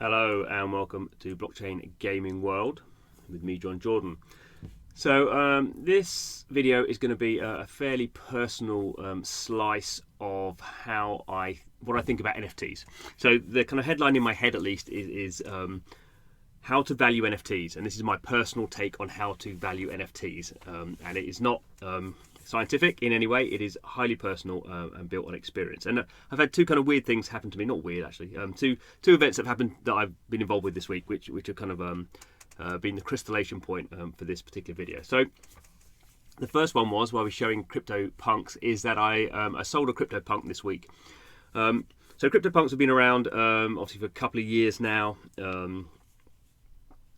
Hello and welcome to Blockchain Gaming World with me, John Jordan. So this video is going to be a fairly personal slice of what I think about NFTs. So the kind of headline in my head, at least, is how to value NFTs, and this is my personal take on how to value NFTs. And it is not scientific in any way. It is highly personal and built on experience. And I've had two kind of weird things happen to me. Not weird, actually. Two events have happened that I've been involved with this week, which are kind of been the crystallization point for this particular video. So the first one was, while we're showing CryptoPunks, is that I sold a CryptoPunk this week. So CryptoPunks have been around obviously for a couple of years now.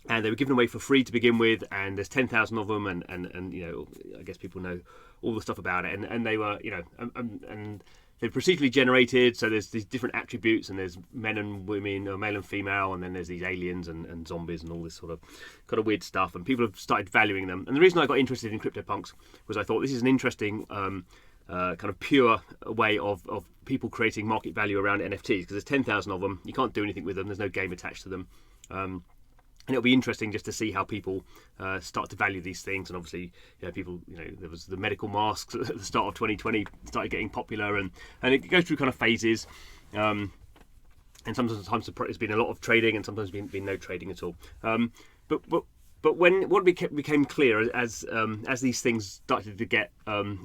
And they were given away for free to begin with, and there's 10,000 of them, and you know, I guess people know all the stuff about it, and they were, you know, and they're procedurally generated, so there's these different attributes, and there's men and women, or male and female, and then there's these aliens and zombies and all this sort of kind of weird stuff, and people have started valuing them. And the reason I got interested in CryptoPunks was I thought this is an interesting kind of pure way of people creating market value around NFTs, because there's 10,000 of them, you can't do anything with them, there's no game attached to them. And it'll be interesting just to see how people start to value these things. And obviously, you know, people, you know, there was the medical masks at the start of 2020 started getting popular, and it goes through kind of phases. And sometimes there's been a lot of trading, and sometimes been no trading at all. But when what became clear as these things started to get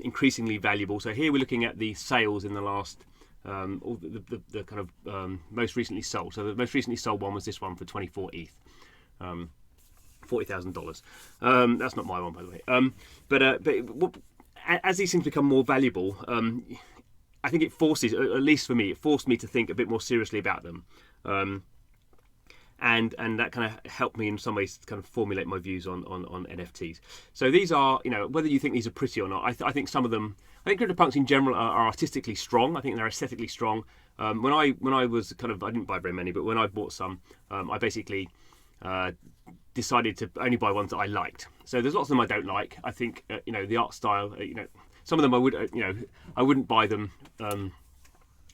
increasingly valuable. So here we're looking at the sales in the last. The kind of most recently sold. So the most recently sold one was this one for 24 ETH. $40,000. That's not my one, by the way. But as these things become more valuable, I think it forces, at least for me, it forced me to think a bit more seriously about them. And that kind of helped me in some ways kind of formulate my views on NFTs. So these are, you know, whether you think these are pretty or not, I think some of them, I think CryptoPunks in general are artistically strong. I think they're aesthetically strong. When I was kind of, I didn't buy very many, but when I bought some, I basically decided to only buy ones that I liked. So there's lots of them I don't like. I think you know, the art style, you know, some of them I would, you know, I wouldn't buy them. I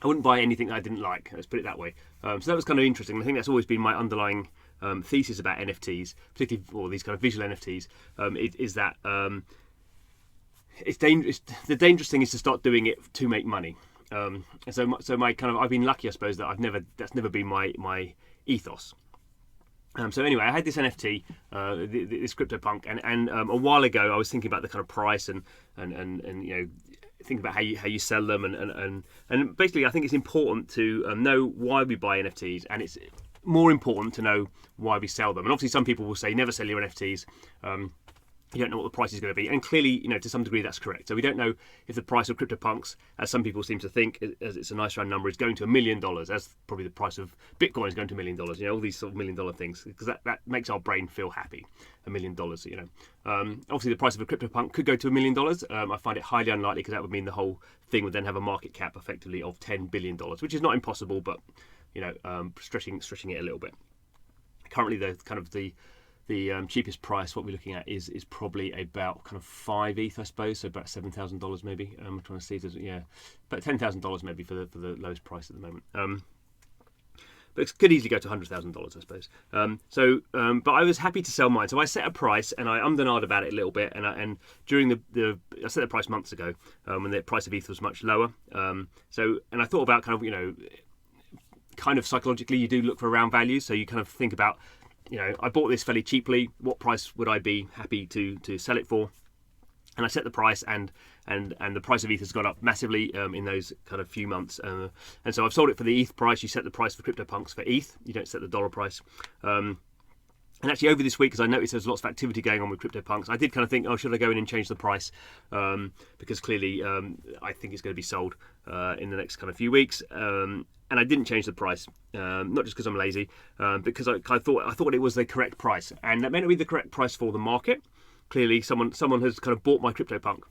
wouldn't buy anything that I didn't like. Let's put it that way. So that was kind of interesting. I think that's always been my underlying thesis about NFTs, particularly for these kind of visual NFTs. Is that it's dangerous. The dangerous thing is to start doing it to make money. And so my kind of, I've been lucky, I suppose, that that's never been my ethos. So anyway, I had this NFT, this CryptoPunk, and a while ago I was thinking about the kind of price and you know, think about how you sell them, and basically I think it's important to know why we buy NFTs, and it's more important to know why we sell them. And obviously some people will say never sell your NFTs. You don't know what the price is going to be, and clearly, you know, to some degree that's correct. So we don't know if the price of CryptoPunks, as some people seem to think, as it's a nice round number, is going to $1 million, as probably the price of Bitcoin is going to $1 million. You know, all these sort of $1 million things, because that makes our brain feel happy. $1 million, you know. Obviously, the price of a CryptoPunk could go to $1 million. I find it highly unlikely, because that would mean the whole thing would then have a market cap effectively of $10 billion, which is not impossible, but you know, stretching it a little bit. Currently, the cheapest price, what we're looking at, is probably about kind of 5 ETH, I suppose, so about $7,000 maybe. I'm trying to see if there's, yeah, about $10,000 maybe for the lowest price at the moment. But it could easily go to $100,000, I suppose. But I was happy to sell mine, so I set a price, and I ummed and ahed about it a little bit. And during I set the price months ago when the price of ETH was much lower. And I thought about kind of, you know, kind of psychologically, you do look for round values, so you kind of think about, you know, I bought this fairly cheaply. What price would I be happy to sell it for? And I set the price, and the price of ETH has gone up massively in those kind of few months. And so I've sold it for the ETH price. You set the price for CryptoPunks for ETH. You don't set the dollar price. And actually over this week, because I noticed there's lots of activity going on with CryptoPunks, I did kind of think, oh, should I go in and change the price? Because clearly I think it's going to be sold in the next kind of few weeks. And I didn't change the price, not just because I'm lazy, because I thought it was the correct price, and that may not be the correct price for the market. Clearly, someone has kind of bought my CryptoPunk,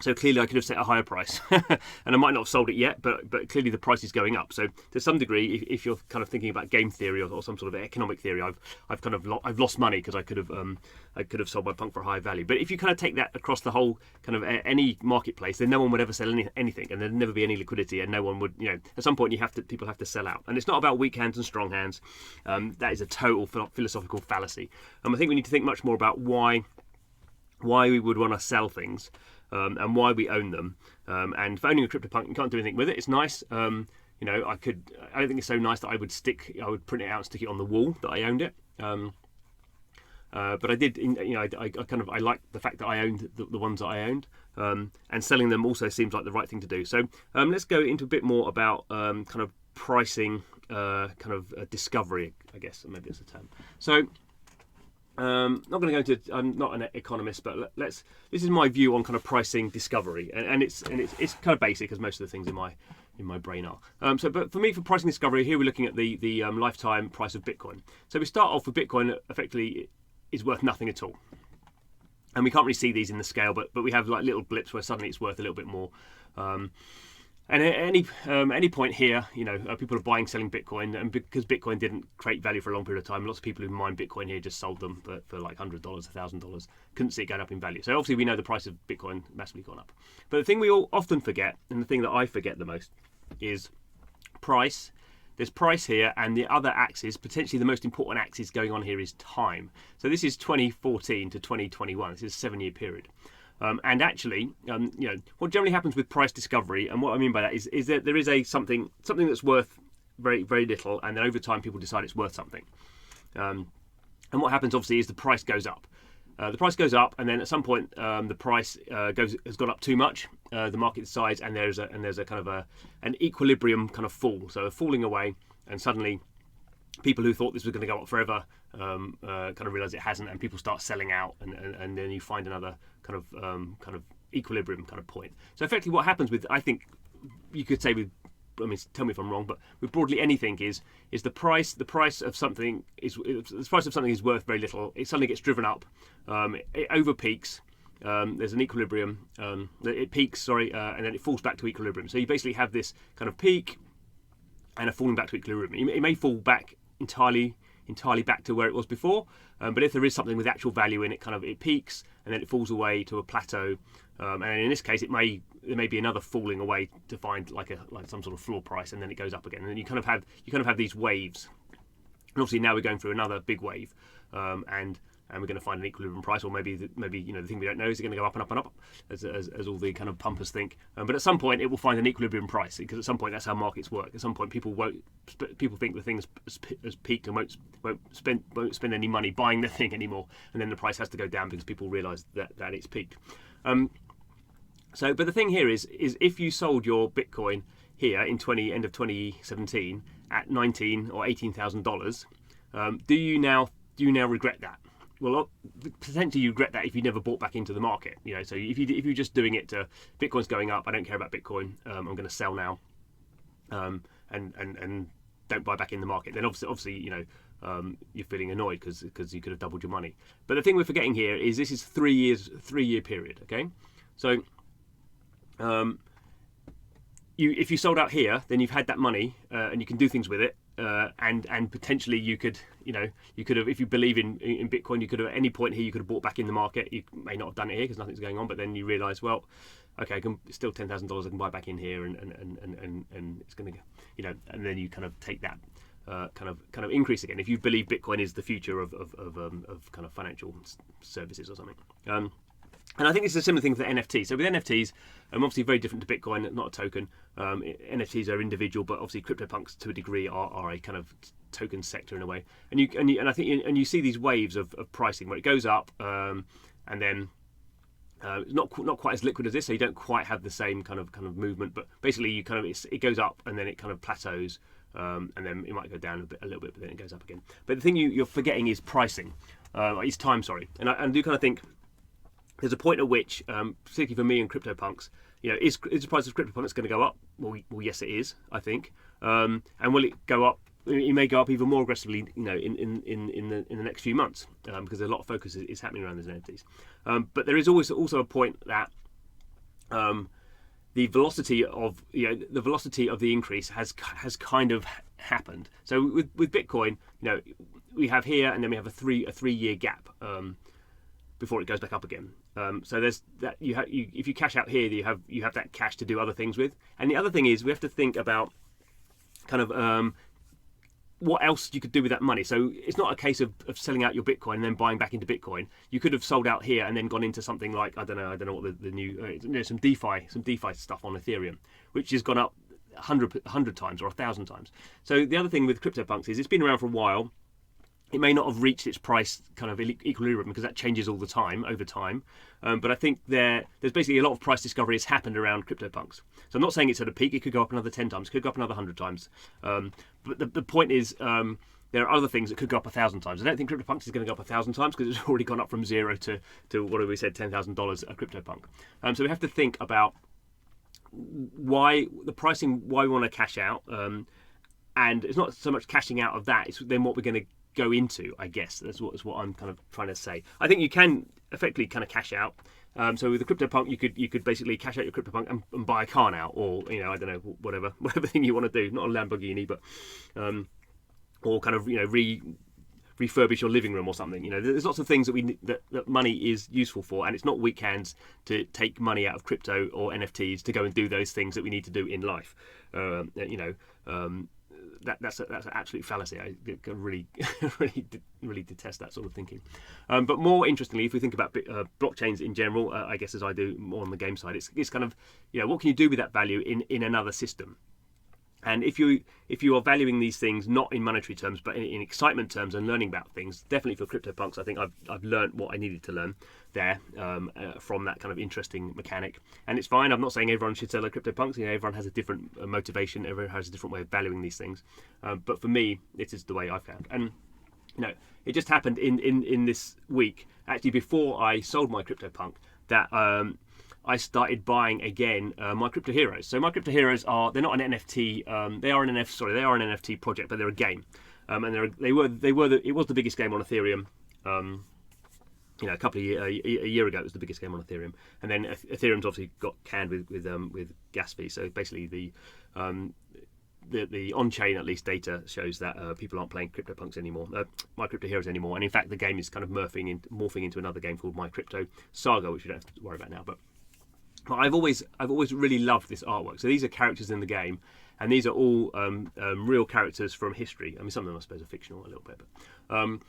So clearly I could have set a higher price and I might not have sold it yet, but clearly the price is going up. So to some degree, if you're kind of thinking about game theory or some sort of economic theory, I've lost money because I could have sold my punk for a high value. But if you kind of take that across the whole kind of any marketplace, then no one would ever sell anything, and there'd never be any liquidity, and no one would, at some point people have to sell out. And it's not about weak hands and strong hands. That is a total philosophical fallacy. I think we need to think much more about why we would want to sell things. And why we own them. And for owning a CryptoPunk, you can't do anything with it. It's nice. I don't think it's so nice that I would print it out and stick it on the wall that I owned it. But I did, I like the fact that I owned the ones that I owned. And selling them also seems like the right thing to do. So let's go into a bit more about kind of pricing, discovery, I guess, maybe that's a term. So not going to go into. I'm not an economist, but this is my view on kind of pricing discovery, and it's kind of basic as most of the things in my brain are. But for me, for pricing discovery, here we're looking at the lifetime price of Bitcoin. So we start off with Bitcoin effectively is worth nothing at all, and we can't really see these in the scale, but we have like little blips where suddenly it's worth a little bit more. And at any point here, people are buying, selling Bitcoin, and because Bitcoin didn't create value for a long period of time, lots of people who mine Bitcoin here just sold them for like $100, $1,000. Couldn't see it going up in value. So obviously we know the price of Bitcoin massively gone up. But the thing we all often forget, and the thing that I forget the most, is price. There's price here, and the other axis, potentially the most important axis going on here, is time. So this is 2014 to 2021. This is a 7-year period. And actually, what generally happens with price discovery, and what I mean by that is that there is something that's worth very, very little, and then over time people decide it's worth something. And what happens obviously is the price goes up. The price goes up, and then at some point the price has gone up too much. The market decides, and there's a kind of an equilibrium kind of fall, so a falling away, and suddenly people who thought this was going to go up forever kind of realize it hasn't, and people start selling out, and then you find another kind of equilibrium kind of point. So effectively what happens with, I think you could say with, tell me if I'm wrong, but with broadly anything is the price of something is worth very little. It suddenly gets driven up, it over peaks. There's an equilibrium. It peaks, and then it falls back to equilibrium. So you basically have this kind of peak and a falling back to equilibrium. It may fall back entirely back to where it was before, but if there is something with actual value in it, it peaks and then it falls away to a plateau. And in this case, there may be another falling away to find like some sort of floor price, and then it goes up again. And then you kind of have these waves. And obviously now we're going through another big wave, and we're going to find an equilibrium price, or maybe the thing we don't know is it going to go up and up and up, as all the kind of pumpers think. But at some point it will find an equilibrium price, because at some point that's how markets work. At some point people think the thing has peaked and won't spend any money buying the thing anymore, and then the price has to go down because people realise that it's peaked. But the thing here is if you sold your Bitcoin here in end of 2017 at $19,000 or $18,000, do you now regret that? Well, potentially you regret that if you never bought back into the market. So if you're just doing it to Bitcoin's going up, I don't care about Bitcoin, I'm going to sell now, and don't buy back in the market. Then obviously you're feeling annoyed because you could have doubled your money. But the thing we're forgetting here is this is 3-year period. Okay, so if you sold out here, then you've had that money and you can do things with it. And potentially you could have, if you believe in Bitcoin, you could have at any point here you could have bought back in the market. You may not have done it here because nothing's going on, but then you realise, well, okay, it's still $10,000. I can buy back in here, and it's going to go, and then you kind of take that kind of increase again. If you believe Bitcoin is the future of kind of financial services or something. And I think it's a similar thing for NFTs. So with NFTs, obviously very different to Bitcoin, not a token. NFTs are individual, but obviously CryptoPunks to a degree are a kind of token sector in a way. And you see these waves of pricing where it goes up, and then it's not quite as liquid as this, so you don't quite have the same kind of movement. But basically, it goes up and then it kind of plateaus, and then it might go down a little bit, but then it goes up again. But the thing you're forgetting is pricing, is time. And I do kind of think there's a point at which, particularly for me and CryptoPunks, is the price of CryptoPunks going to go up? Well, yes, it is, I think. And will it go up? It may go up even more aggressively, in the next few months, because a lot of focus is happening around these NFTs. But there is always also a point that the velocity of the increase has kind of happened. So with Bitcoin, we have here, and then we have a 3-year gap before it goes back up again. So there's that if you cash out here, you have that cash to do other things with. And the other thing is we have to think about kind of what else you could do with that money. So it's not a case of selling out your Bitcoin and then buying back into Bitcoin. You could have sold out here and then gone into something like, I don't know what the new some DeFi stuff on Ethereum, which has gone up 100 times or 1,000 times. So the other thing with CryptoPunks is it's been around for a while. It may not have reached its price kind of equilibrium because that changes all the time over time. But I think there's basically a lot of price discovery has happened around CryptoPunks. So I'm not saying it's at a peak. It could go up another 10 times. It could go up another 100 times. But the point is there are other things that could go up 1,000 times. I don't think CryptoPunks is going to go up 1,000 times because it's already gone up from zero to what have we said, $10,000 a CryptoPunk. So we have to think about why we want to cash out. And it's not so much cashing out of that. It's then what we're going to go into, I guess. That's what I'm kind of trying to say. I think you can effectively kind of cash out. So with the CryptoPunk, you could basically cash out your CryptoPunk and buy a car now, or I don't know, whatever thing you want to do. Not a Lamborghini, but or kind of refurbish your living room or something. There's lots of things that money is useful for, and it's not weak hands to take money out of crypto or NFTs to go and do those things that we need to do in life. That's an absolute fallacy. I really detest that sort of thinking. But more interestingly, if we think about blockchains in general, I guess as I do more on the game side, it's kind of what can you do with that value in another system? And if you are valuing these things not in monetary terms but in excitement terms and learning about things, definitely for CryptoPunks, I think I've learned what I needed to learn there from that kind of interesting mechanic. And it's fine. I'm not saying everyone should sell their CryptoPunks. Everyone has a different motivation. Everyone has a different way of valuing these things. But for me, it is the way I found. And it just happened in this week, actually before I sold my CryptoPunk, that I started buying again my crypto heroes. So my crypto heroes they're not an NFT. They are an NFT project, but they're a game. And it was the biggest game on Ethereum. A year ago, it was the biggest game on Ethereum. And then Ethereum's obviously got canned with gas fees. So basically the on-chain at least data shows that people aren't playing CryptoPunks anymore, My Crypto Heroes anymore. And in fact, the game is kind of morphing into another game called My Crypto Saga, which we don't have to worry about now. But I've always really loved this artwork. So these are characters in the game, and these are all real characters from history. I mean, some of them I suppose are fictional a little bit. But,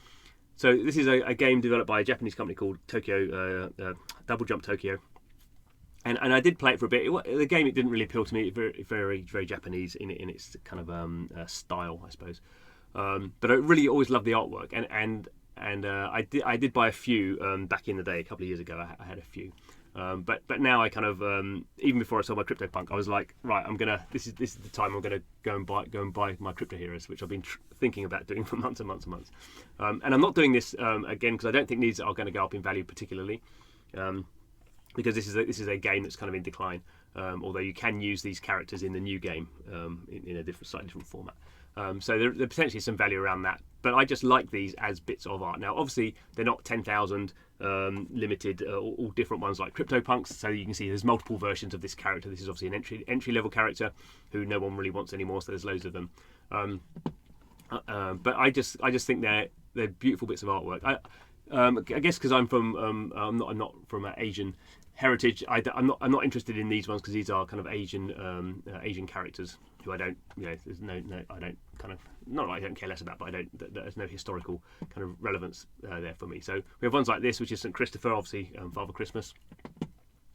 so this is a game developed by a Japanese company called Double Jump Tokyo. And I did play it for a bit. The game, it didn't really appeal to me. Very, very, very Japanese in its kind of style, I suppose. But I really always loved the artwork. And I did buy a few back in the day, a couple of years ago. I had a few. But now I kind of even before I sold my CryptoPunk, I was like, right, this is the time I'm gonna go and buy my crypto heroes, which I've been thinking about doing for months and months and months. And I'm not doing this again because I don't think these are going to go up in value particularly, because this is a game that's kind of in decline. Although you can use these characters in the new game in a slightly different format. So there potentially is some value around that. But I just like these as bits of art. Now, obviously, they're not 10,000 limited, all different ones like CryptoPunks. So you can see there's multiple versions of this character. This is obviously an entry level character who no one really wants anymore. So there's loads of them. But I just think they're beautiful bits of artwork. I guess because I'm not from Asian heritage. I'm not interested in these ones because these are kind of Asian characters who I don't, there's I don't kind of, not that I don't care less about, but there's no historical kind of relevance there for me. So we have ones like this, which is St. Christopher, obviously Father Christmas,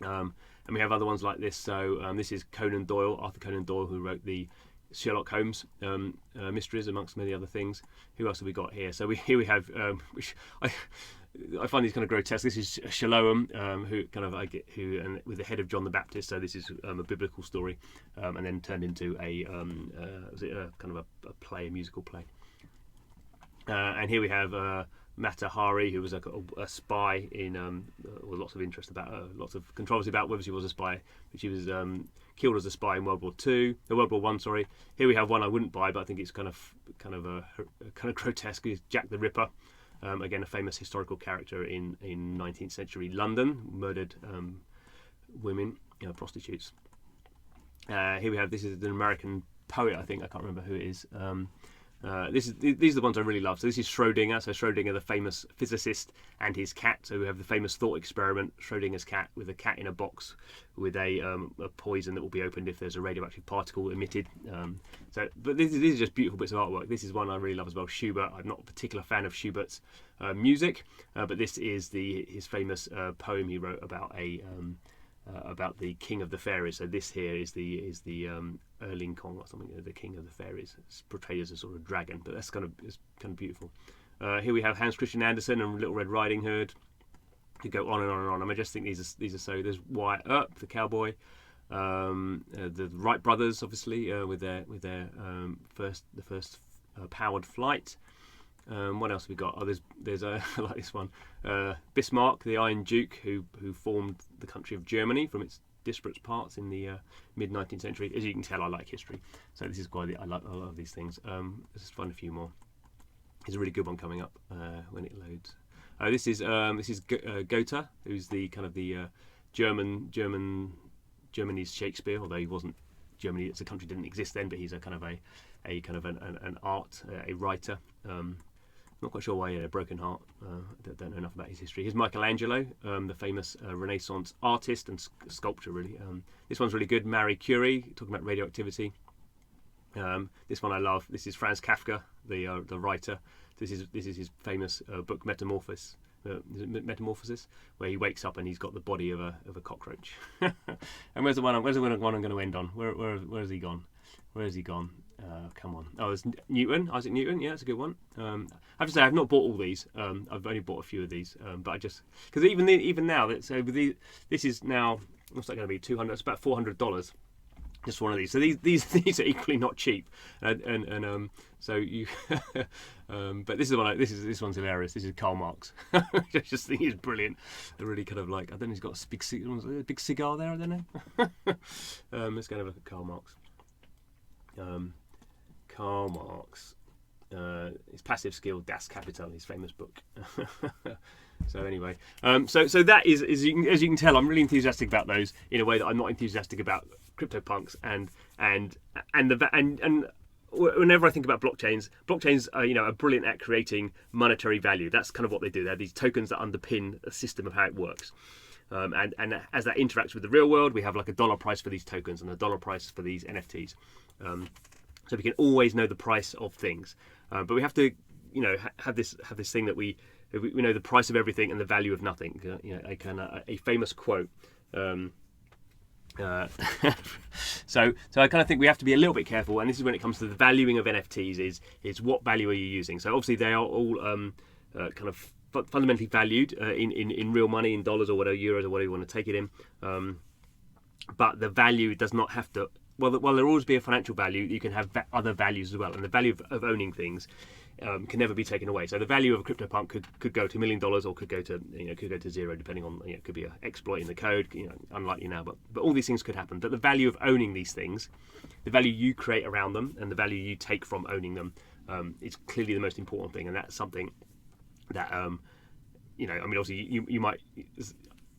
and we have other ones like this. So this is Arthur Conan Doyle, who wrote the Sherlock Holmes mysteries, amongst many other things. Who else have we got here? So here we have, which I find these kind of grotesque. This is Shalom, and with the head of John the Baptist. So this is a biblical story, and then turned into a kind of a play, a musical play. And here we have Mata Hari, who was a spy in, with lots of interest about, lots of controversy about whether she was a spy, but she was killed as a spy in World War One. Sorry. Here we have one I wouldn't buy, but I think it's kind of grotesque. Is Jack the Ripper. Again, a famous historical character in 19th century London, murdered women. prostitutes. Here we have, this is an American poet, I think, I can't remember who it is. These are the ones I really love. So this is Schrödinger. So Schrödinger, the famous physicist, and his cat. So we have the famous thought experiment, Schrödinger's cat, with a cat in a box with a poison that will be opened if there's a radioactive particle emitted. But these are just beautiful bits of artwork. This is one I really love as well, Schubert. I'm not a particular fan of Schubert's music, but this is his famous poem he wrote about the king of the fairies. So this here is the Erling Kong or something, the king of the fairies. It's portrayed as a sort of dragon, but it's kind of beautiful. Here we have Hans Christian Andersen and Little Red Riding Hood. Could go on and on and on. I just think these are so. There's Wyatt Earp, the cowboy. The Wright brothers, obviously, with their first powered flight. What else have we got? Oh, there's I like this one. Bismarck, the Iron Duke, who formed the country of Germany from its disparate parts in the mid 19th century. As you can tell, I like history, so this is quite. I love these things. Let's just find a few more. There's a really good one coming up when it loads. This is Goethe, who's the kind of the Germany's Shakespeare, although he wasn't Germany as a country didn't exist then, but he's a kind of an art, a writer. Not quite sure why he had a broken heart. Don't know enough about his history. Here's Michelangelo, the famous Renaissance artist and sculptor, really. This one's really good. Marie Curie, talking about radioactivity. This one I love. This is Franz Kafka, the writer. This is his famous book Metamorphosis, where he wakes up and he's got the body of a cockroach. And where's the one I'm going to end on? Where has he gone? Where has he gone? Come on. Oh, it's Newton, Isaac Newton. Yeah, that's a good one. I have to say, I've not bought all these. I've only bought a few of these. But I just because even now this is now what's that going to be? $200. It's about $400. Just one of these. So these are equally not cheap. So you. But this is one. This one's hilarious. This is Karl Marx. I just think he's brilliant. They're really kind of like I don't know. He's got a big cigar there. I don't know. Let's go and have a look at Karl Marx. Karl Marx, his passive skill Das Kapital, his famous book. So anyway, so that is as you can tell, I'm really enthusiastic about those in a way that I'm not enthusiastic about CryptoPunks and whenever I think about blockchains are brilliant at creating monetary value. That's kind of what they do. They're these tokens that underpin a system of how it works. And as that interacts with the real world, we have like a dollar price for these tokens and a dollar price for these NFTs. So we can always know the price of things, but we have to, have this thing that we know the price of everything and the value of nothing. A famous quote. So I kind of think we have to be a little bit careful, and this is when it comes to the valuing of NFTs. Is what value are you using? So obviously they are all kind of fundamentally valued in real money, in dollars or whatever, euros or whatever you want to take it in. But the value does not have to. Well, there'll always be a financial value. You can have other values as well, and the value of owning things can never be taken away. So the value of a CryptoPunk could go to $1 million, or could go to zero, depending on it could be an exploit in the code. Unlikely now, but all these things could happen. But the value of owning these things, the value you create around them, and the value you take from owning them, is clearly the most important thing, and that's something that obviously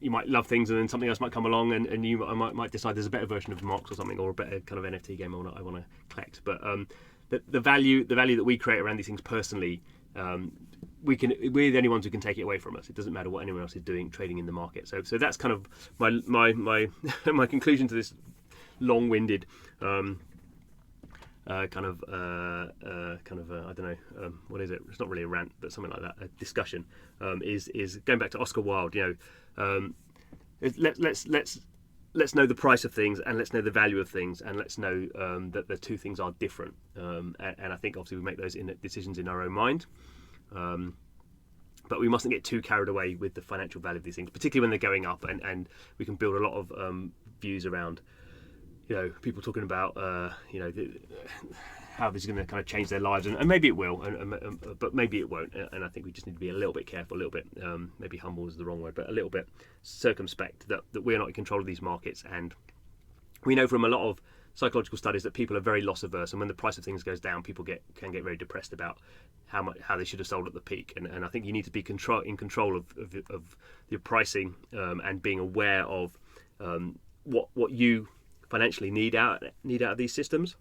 you might love things, and then something else might come along, and you might decide there's a better version of Mox or something, or a better kind of NFT game I want to collect. But the value that we create around these things personally, we're the only ones who can take it away from us. It doesn't matter what anyone else is doing, trading in the market. So that's kind of my my conclusion to this long-winded I don't know, what is it? It's not really a rant, but something like that. A discussion is going back to Oscar Wilde. Let's know the price of things, and let's know the value of things, and let's know that the two things are different. And I think obviously we make those decisions in our own mind. But we mustn't get too carried away with the financial value of these things, particularly when they're going up, and we can build a lot of views around. People talking about how this is going to kind of change their lives, and maybe it will, but maybe it won't. And I think we just need to be a little bit careful, a little bit, maybe humble is the wrong word, but a little bit circumspect that we're not in control of these markets. And we know from a lot of psychological studies that people are very loss averse, and when the price of things goes down, people can get very depressed about how they should have sold at the peak. And I think you need to be in control of your pricing, and being aware of what you financially need out of these systems,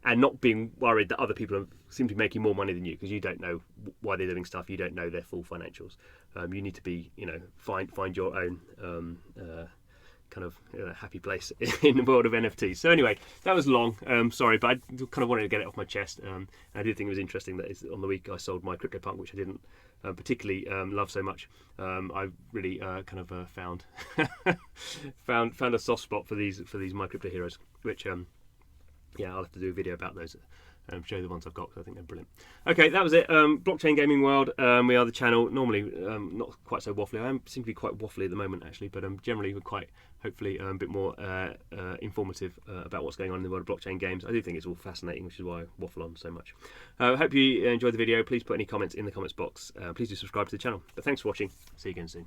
and not being worried that other people seem to be making more money than you, because you don't know why they're doing stuff. You don't know their full financials. You need to be, find your own kind of happy place in the world of NFTs. So anyway, that was long. Sorry, but I kind of wanted to get it off my chest. I did think it was interesting that on the week I sold my CryptoPunk, which I didn't particularly love so much. I really kind of found found a soft spot for these my crypto heroes, which I'll have to do a video about those. Show the ones I've got, because I think they're brilliant. Okay, that was it. Blockchain Gaming World. We are the channel. Normally, not quite so waffly. I seem to be quite waffly at the moment, actually, but generally we're quite, hopefully, a bit more informative about what's going on in the world of blockchain games. I do think it's all fascinating, which is why I waffle on so much. I hope you enjoyed the video. Please put any comments in the comments box. Please do subscribe to the channel. But thanks for watching. See you again soon.